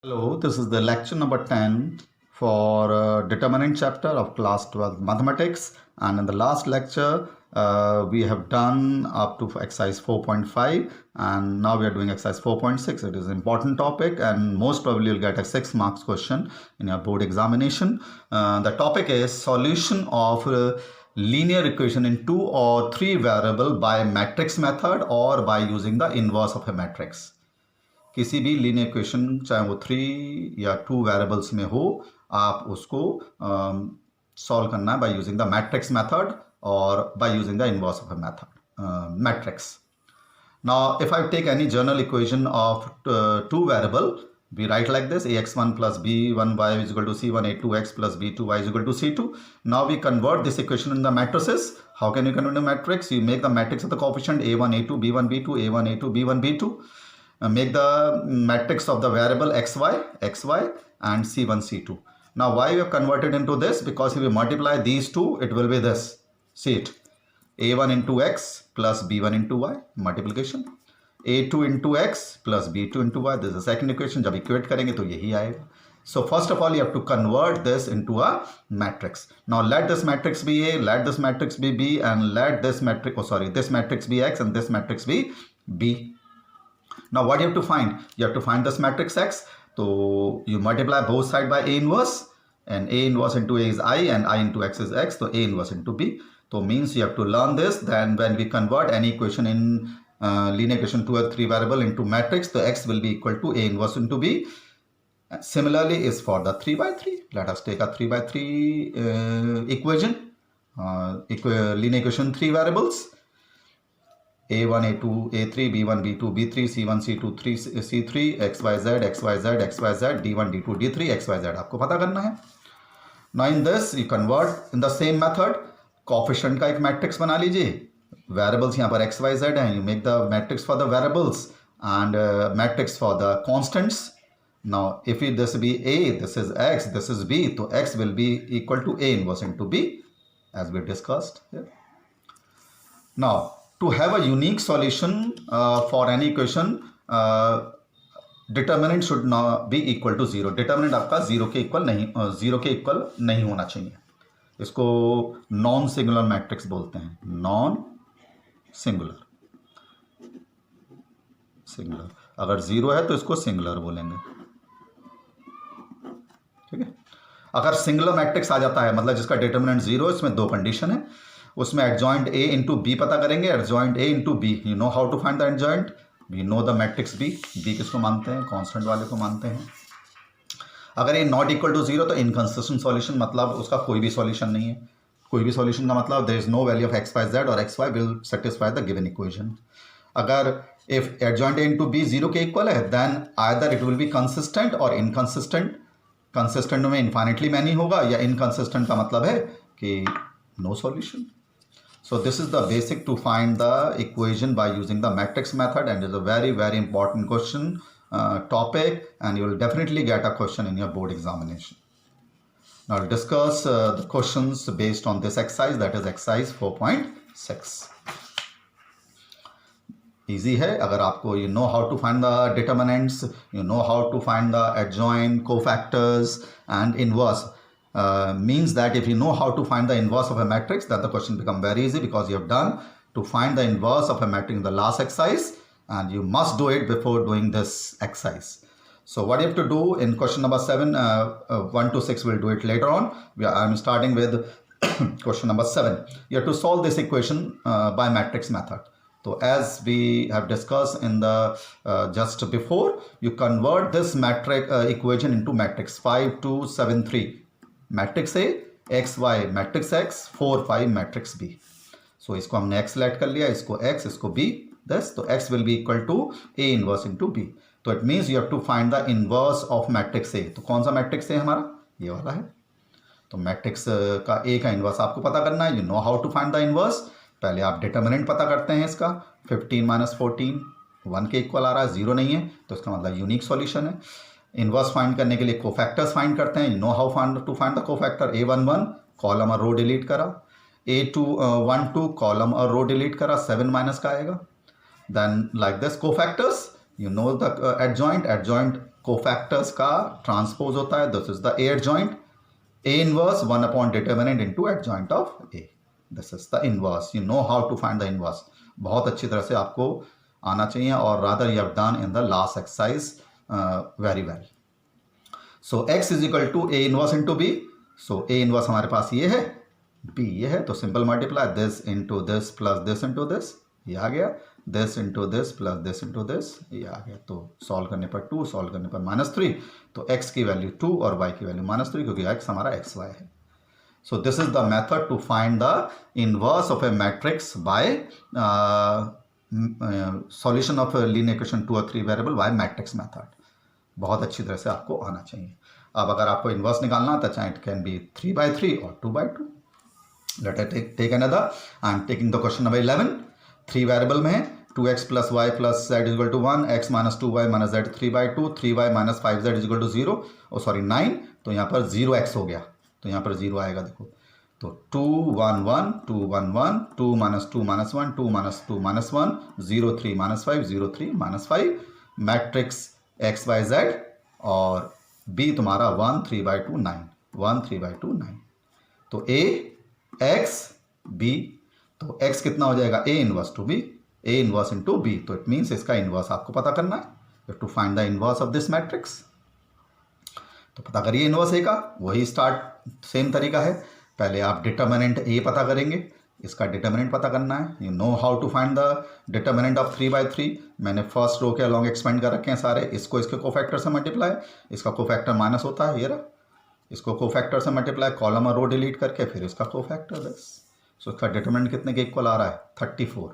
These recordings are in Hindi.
Hello, this is the lecture number 10 for determinant chapter of class 12 mathematics, and in the last lecture we have done up to exercise 4.5 and now we are doing exercise 4.6. It is an important topic and most probably you'll get a 6 marks question in your board examination. The topic is solution of linear equation in 2 or 3 variable by matrix method or by using the inverse of a matrix. किसी भी लीनियर इक्वेशन चाहे वो 3 या 2 वेरिएबल्स में हो, आप उसको सॉल्व करना है by using the matrix method और by using the inverse of a method matrix. Now if I take any general equation of 2 variable, we write like this: ax1 plus b1y is equal to c1, a2x plus b2y is equal to c2. Now we convert this equation in the matrices. How can you convert a matrix? You make the matrix of the coefficient a1 a2 b1 b2 a1 a2 b1 b2. Make the matrix of the variable xy and c1 c2. Now why we have converted into this? Because if we multiply these two, it will be this. See it: a1 into x plus b1 into y, multiplication. a2 into x plus b2 into y. This is the second equation. जब equate करेंगे तो यही आएगा. So first of all you have to convert this into a matrix. Now let this matrix be A, let this matrix be B, and let this matrix, this matrix be X and this matrix be B. Now what you have to find? You have to find this matrix X. So you multiply both sides by A inverse, and A inverse into A is I and I into X is X. So A inverse into B. So means you have to learn this. Then when we convert any equation in linear equation 2 or 3 variable into matrix, the X will be equal to A inverse into B. Similarly is for the 3 by 3. Let us take a 3 by 3 equation. Linear equation 3 variables. a1 a2 a3 b1 b2 b3 c1 c2 3 c3 xyz xyz xyz d1 d2 d3 xyz आपको पता करना है. Now in this you convert in the same method. Coefficient का एक मैट्रिक्स बना लीजिए. वेरिएबल्स यहाँ पर xyz हैं. You make the matrix for the variables and matrix for the constants. Now if this be a, this is x, this is b, so x will be equal to a inverse into b as we discussed here. Now to have a unique solution for any equation, determinant should not be equal to 0. determinant आपका 0 के इक्वल नहीं होना चाहिए. इसको नॉन सिंगुलर मैट्रिक्स बोलते हैं. नॉन सिंगुलर अगर 0 है तो इसको सिंगुलर बोलेंगे. ठीक है. अगर सिंगुलर मैट्रिक्स आ जाता है मतलब जिसका डिटर्मिनेंट 0, इसमें दो कंडीशन है. उसमें एडजॉइंट ए इंटू बी पता करेंगे. Adjoint A into B, you know how to find the adjoint. We know the matrix B. B किसको मानते हैं? कांस्टेंट वाले को मानते हैं. अगर ये नॉट इक्वल टू 0 तो इनकंसिस्टेंट सॉल्यूशन, मतलब उसका कोई भी सॉल्यूशन नहीं है. कोई भी सॉल्यूशन का मतलब there is no value of x Y Z और x y will satisfy the given equation. अगर if adjoint A into B 0 के इक्वल है then either it will be consistent और इनकंसिस्टेंट. कंसिस्टेंट में इन्फाइनेटली मैनी होगा, या इनकंसिस्टेंट का मतलब है कि no solution. So this is the basic to find the equation by using the matrix method, and it is a very important question topic, and you will definitely get a question in your board examination. Now I'll discuss the questions based on this exercise, that is exercise 4.6. Easy है. अगर आपको you know how to find the determinants, you know how to find the adjoint, cofactors and inverse. Means that if you know how to find the inverse of a matrix, then the question become very easy, because you have done to find the inverse of a matrix in the last exercise, and you must do it before doing this exercise. So what you have to do in question number 7, 1 to 6 we'll do it later on. I'm starting with question number 7. You have to solve this equation by matrix method. So as we have discussed in the just before, you convert this matrix equation into matrix 5 2 7 3. Matrix A x y matrix x 4 5 matrix B. So इसको हमने एक्स सेलेक्ट कर लिया, इसको एक्स इसको बी दस. तो x will be equal to A inverse into B. तो it means you have to find the inverse of matrix A. तो कौन सा मैट्रिक्स ए हमारा? ये वाला है. तो मैट्रिक्स का ए का इनवर्स आपको पता करना है. You know how to find the inverse. पहले आप डिटर्मिनेंट पता करते हैं इसका. 15 माइनस 14 1 के इक्वल आ रहा है, 0 नहीं है, तो इसका मतलब यूनिक सॉल्यूशन है. इनवर्स फाइंड करने के लिए कोफैक्टर्स फाइंड करते हैं. Know how find to find the cofactor. a11 column और रो डिलीट करा. a12 कॉलम और रो डिलीट करा, 7 माइनस का आएगा. Then like this cofactors, you know the adjoint cofactors का ट्रांसपोज होता है, this is the A adjoint, A inverse 1 upon determinant into adjoint of A, this is the inverse. You know how to find the inverse, बहुत अच्छी तरह से आपको आना चाहिए, और rather you have done in the last exercise very well. So x is equal to A inverse into B, so A inverse हमारे पास ये है, b ये है, तो simple multiply this into this plus this into this, ये आ गया, this into this plus this into this, ये आ गया। तो सॉल्व करने पर 2, सॉल्व करने पर -3, तो x की वैल्यू 2 और y की वैल्यू -3, क्योंकि x हमारा xy है। So this is the method to find the inverse of a matrix by solution of linear equation 2 और 3 वेरिएबल बाय मैट्रिक्स मेथड। बहुत अच्छी तरह से आपको आना चाहिए। अब अगर आपको इनवर्स निकालना है तो चाहे इट कैन बी 3/3 और 2/2। Let us take another, I am taking the question number 11। 3 variable में है, 2x plus Y plus Z is equal to 1, x minus 2y minus Z 3/2, 3y minus 5z is equal to 0, और सॉरी 9, तो यहाँ पर 0x हो गया, तो यहाँ पर 0 आएगा। देखो तो 2 1 1 2 1 1, 2 minus 2 minus 1, 2 minus 2 minus 1, 0 3 minus 5, 0 3 minus 5, matrix X Y Z, और b तुम्हारा 1 3/2 9, 1 3/2 9, तो a x b, तो x कितना हो जाएगा, a inverse to b, a inverse into b, तो इट मीन्स इसका इनवर्स आपको पता करना है, you have to find the inverse of this matrix. तो पता करिए इनवर्स a का, वही स्टार्ट सेम तरीका है, पहले आप डिटर्मिनेंट a पता करेंगे, इसका डिटर्मिनेंट पता करना है। You know how to find the determinant of 3/3, मैंने फर्स्ट रो के अलॉन्ग एक्सपेंड कर रखे हैं सारे, इसको इसके कोफैक्टर से मल्टीप्लाई, इसका कोफैक्टर माइनस होता है, ये रहा, इसको कोफैक्टर से मल्टीप्लाई, कॉलम और रो डिलीट करके फिर इसका कोफैक्टर, बस। सो इसका डिटर्मिनेंट कितने के इक्वल आ रहा है, 34।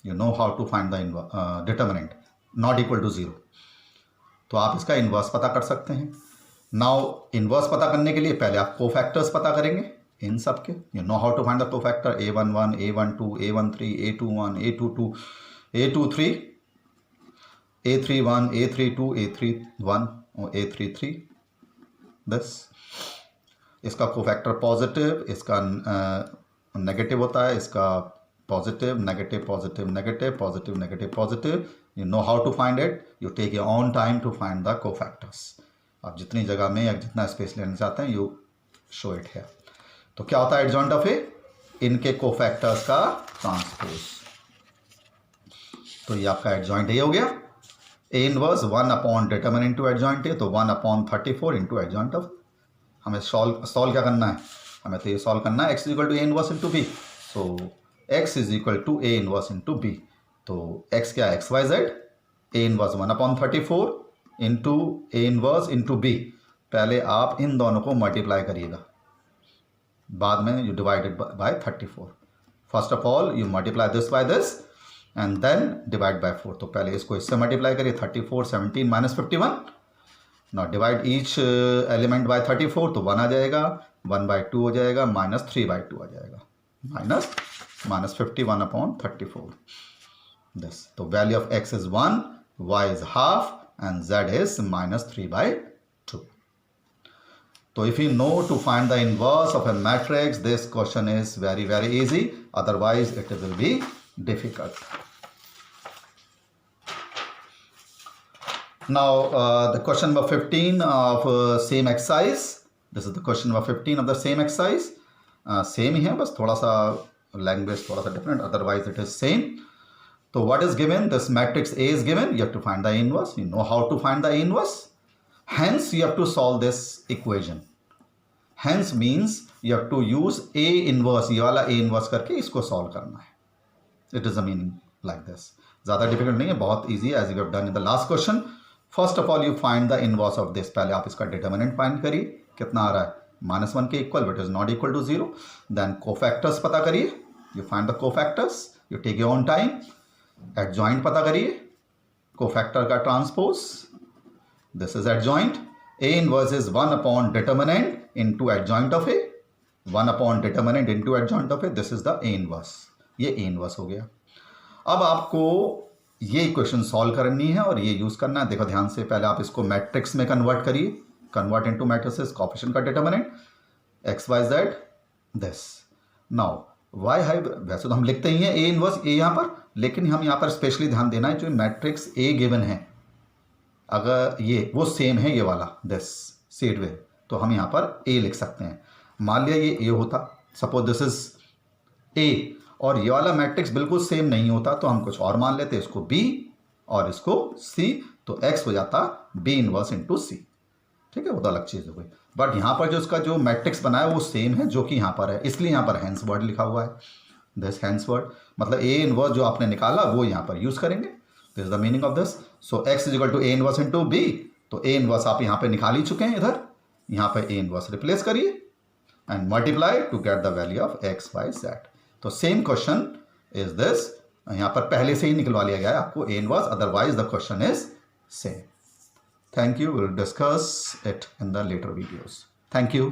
You know how to find the determinant not equal to 0, तो आप इसका इन्वर्स पता कर सकते हैं। नाउ इन्वर्स पता करने के लिए पहले आप कोफैक्टर्स पता करेंगे इन सब के। You know how to find the cofactor, a11 a12 a13 a21 a22 a23 a31 a32 a31 और a33, बस। इसका कोफैक्टर पॉजिटिव, इसका नेगेटिव होता है, इसका positive negative positive negative positive negative positive. You know how to find it, you take your own time to find the cofactors. आप जितनी जगह में या जितना स्पेस लेना चाहते हैं, यू शो इट है। तो क्या होता है एडजॉइंट ऑफ ए, इनके कोफैक्टर्स का ट्रांसपोज, तो ये आपका एडजॉइंट ए हो गया। A inverse 1 upon determinant to adjoint A, तो 1 अपॉन 34 इंटू एडजॉइंट ऑफ। हमें सॉल्व क्या करना है, हमें तो ये सॉल्व करना है, x is equal to A inverse into B, so x is equal to A inverse into B. तो x क्या है, XYZ, A inverse 1 upon 34 into A inverse into B. पहले आप इन दोनों को मल्टीप्लाई करिएगा, बाद में you divided by 34। First of all you multiply this by this and then divide by 4। तो पहले इसको इससे मल्टीप्लाई करिए, 34 17 minus 51। Now divide each element by 34, तो 1 आ जाएगा, 1/2 हो जाएगा, -3/2 आ जाएगा, माइनस 51 अपॉन 34 दिस। तो value of x is 1, y is half and z is -3/2. So if you know to find the inverse of a matrix, this question is very, very easy. Otherwise, it will be difficult. Now, the question number 15 of same exercise. This is the question number 15 of the same exercise. Same ही है, बस थोड़ा सा language थोड़ा सा different. Otherwise, it is same. So what is given? This matrix A is given. You have to find the inverse. You know how to find the inverse. Hence, you have to solve this equation. Hence means you have to use A inverse. ये वाला A inverse करके इसको solve करना है. It is a meaning like this. ज़्यादा difficult नहीं है, बहुत easy as you have done in the last question. First of all, you find the inverse of this. पहले आप इसका determinant find करिए, कितना आ रहा है, -1 के equal, but is not equal to 0. Then cofactors पता करिए. You find the cofactors. You take your own time. Adjoint पता करिए, cofactor का transpose. This is adjoint. A inverse is 1 upon determinant into adjoint of A. 1 upon determinant into adjoint of A. This is the A inverse. ये A inverse हो गया। अब आपको ये इक्वेशन सॉल्व करनी है और ये यूज करना है। देखो ध्यान से, पहले आप इसको मैट्रिक्स में कन्वर्ट करिए, कन्वर्ट इनटू मैट्रिसेस, कोएफिशिएंट का determinant X Y Z this. Now why high, वैसे तो हम लिखते ही हैं ए इनवर्स ए यहाँ पर, लेकिन हम यहाँ पर स्पेशली ध्यान देना है जो मैट्रिक्स ए गिवन है, अगर ये वो सेम है ये वाला दिस सीड वे, तो हम यहाँ पर ए लिख सकते हैं। मान लिया ये ए होता, सपोज दिस इज ए, और ये वाला मैट्रिक्स बिल्कुल सेम नहीं होता तो हम कुछ और मान लेते, इसको बी और इसको सी, तो एक्स हो जाता बी इनवर्स इंटू सी। ठीक है, वो तो अलग चीज़ है कोई, बट यहाँ पर जो इसका जो मैट्रिक्स बना है वो सेम है जो कि यहाँ पर है, इसलिए यहाँ पर हैंस वर्ड लिखा हुआ है। दिस हैंस वर्ड मतलब ए इनवर्स जो आपने निकाला वो यहाँ पर यूज करेंगे। This is the meaning of this. So X is equal to A inverse into B, तो ए इनवर्स आप यहाँ पे निकाल ही चुके हैं, इधर यहाँ पे ए इनवर्स रिप्लेस करिए and multiply to get the value of X Y Z. तो सेम क्वेश्चन इज दिस, यहाँ पर पहले से ही निकलवा लिया गया है आपको A inverse, otherwise the question is same. Thank you. We'll discuss it in the later videos. Thank you.